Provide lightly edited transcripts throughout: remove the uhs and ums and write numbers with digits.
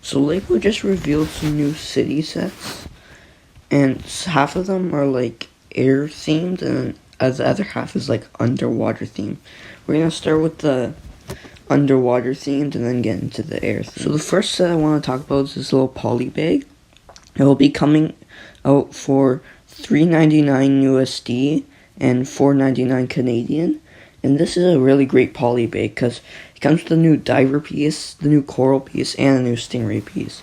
So Lego just revealed some new city sets, and half of them are like air themed, and the other half is like underwater themed. We're gonna start with the underwater themed and then get into the air themed. So the first set I want to talk about is this little poly bag. It will be coming out for $3.99 USD and $4.99 Canadian. And this is a really great poly bag because it comes with the new diver piece, the new coral piece, and a new stingray piece.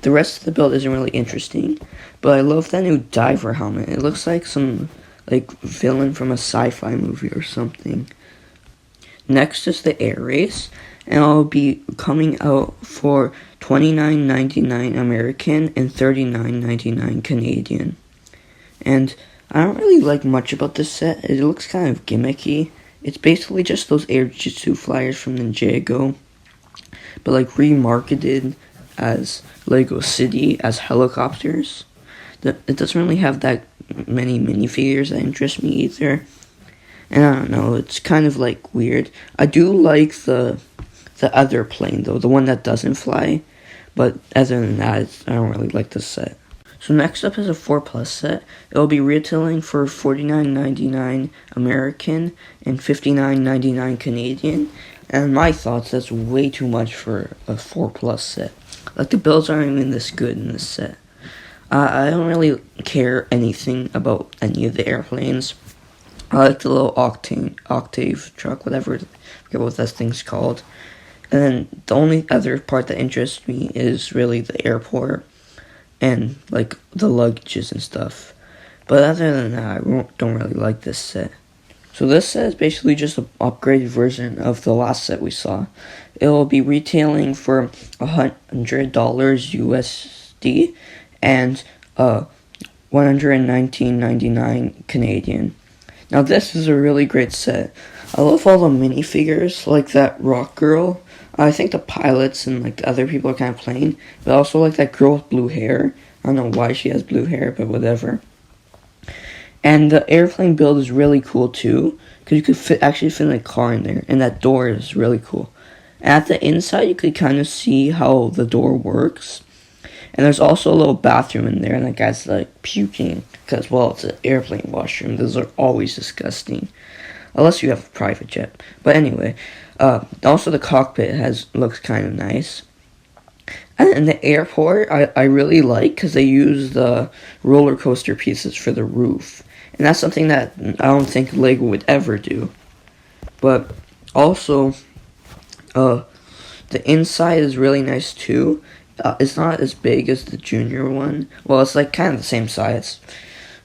The rest of the build isn't really interesting, but I love that new diver helmet. It looks like some villain from a sci-fi movie or something. Next is the air race, and it'll be coming out for $29.99 American and $39.99 Canadian. And I don't really like much about this set. It looks kind of gimmicky. It's basically just those air jitsu flyers from Ninjago, but remarketed as Lego City as helicopters. It doesn't really have that many minifigures that interest me either. And I don't know, it's kind of weird. I do like the other plane though, the one that doesn't fly. But other than that, I don't really like this set. So next up is a 4+ set. It will be retailing for $49.99 American and $59.99 Canadian. And in my thoughts, that's way too much for a 4+ set. The builds aren't even this good in this set. I don't really care anything about any of the airplanes. I like the little octave truck, whatever, I forget what that thing's called. And then the only other part that interests me is really the airport and the luggages and stuff. But other than that, I don't really like this set. So this set is basically just an upgraded version of the last set we saw. It will be retailing for $100 USD and $119.99 Canadian. Now this is a really great set. I love all the minifigures, like that rock girl. I think the pilots and the other people are kind of plain, but I also like that girl with blue hair. I don't know why she has blue hair, but whatever. And the airplane build is really cool too, because you could actually fit a car in there, and that door is really cool. And at the inside, you could kind of see how the door works. And there's also a little bathroom in there, and that guy's puking, because, well, it's an airplane washroom. Those are always disgusting, unless you have a private jet. But anyway, also the cockpit looks kind of nice. And the airport, I really like, because they use the roller coaster pieces for the roof. And that's something that I don't think Lego would ever do. But also, the inside is really nice too. It's not as big as the junior one. Well, it's kind of the same size,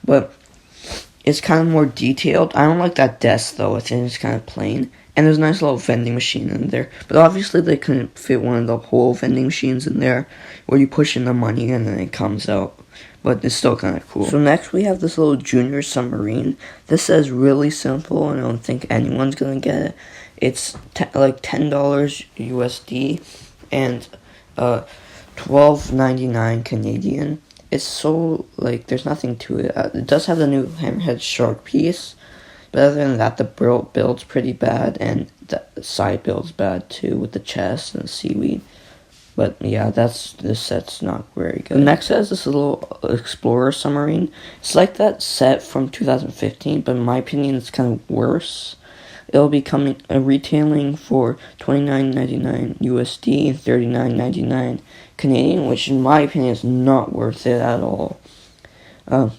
but it's kind of more detailed. I don't like that desk though. I think it's kind of plain. And there's a nice little vending machine in there. But obviously they couldn't fit one of the whole vending machines in there where you push in the money and then it comes out. But it's still kind of cool. So next we have this little junior submarine. This says really simple, and I don't think anyone's going to get it. It's $10 USD and $12.99 Canadian. It's so there's nothing to it. It does have the new hammerhead shark piece, but other than that, the build's pretty bad, and the side build's bad too with the chest and the seaweed. But yeah, this set's not very good. The next set is this little explorer submarine. It's like that set from 2015, but in my opinion, it's kind of worse. It'll be retailing for $29.99 USD and $39.99 Canadian, which in my opinion is not worth it at all. I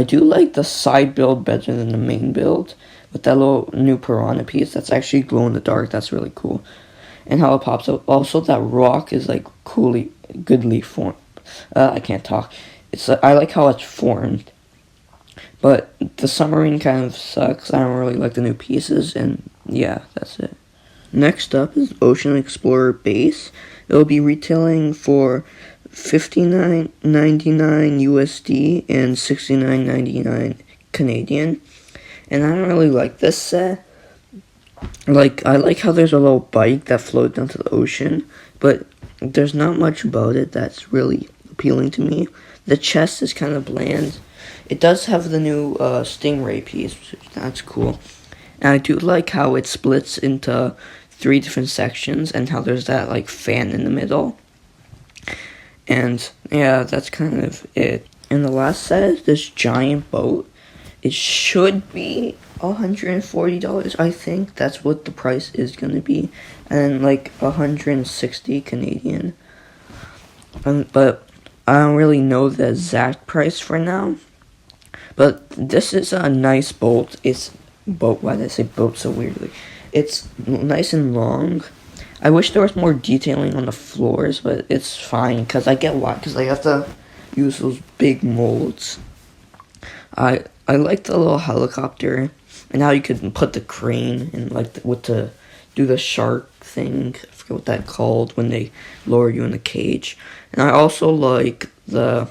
do like the side build better than the main build, with that little new piranha piece that's actually glow in the dark. That's really cool. And how it pops out. Also, that rock is goodly formed. I can't talk. I like how it's formed. But the submarine kind of sucks. I don't really like the new pieces, and yeah, that's it. Next up is Ocean Explorer Base. It will be retailing for $59.99 USD and $69.99 Canadian. And I don't really like this set. I like how there's a little bike that floats down to the ocean, but there's not much about it that's really appealing to me. The chest is kind of bland. It does have the new stingray piece, that's cool. And I do like how it splits into 3 different sections, and how there's that fan in the middle. And yeah, that's kind of it. And the last set is this giant boat. It should be $140, I think. That's what the price is gonna be. And like 160 Canadian. But I don't really know the exact price for now. But this is a nice boat. It's boat. Why did I say boat so weirdly? It's nice and long. I wish there was more detailing on the floors, but it's fine because I get why. Because I have to use those big molds. I like the little helicopter and how you could put the crane and like what to do the shark thing. I forget what that called when they lower you in the cage. And I also like I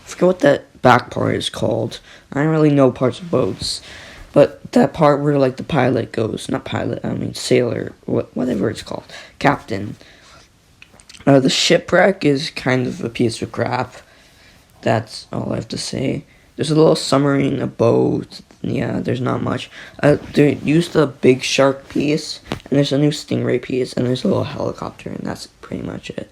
forget what that back part is called. I don't really know parts of boats. But that part where like the pilot goes, not pilot, I mean sailor, whatever it's called, captain. The shipwreck is kind of a piece of crap. That's all I have to say. There's a little submarine, a boat. Yeah, there's not much. They used the big shark piece, and there's a new stingray piece, and there's a little helicopter, and that's pretty much it.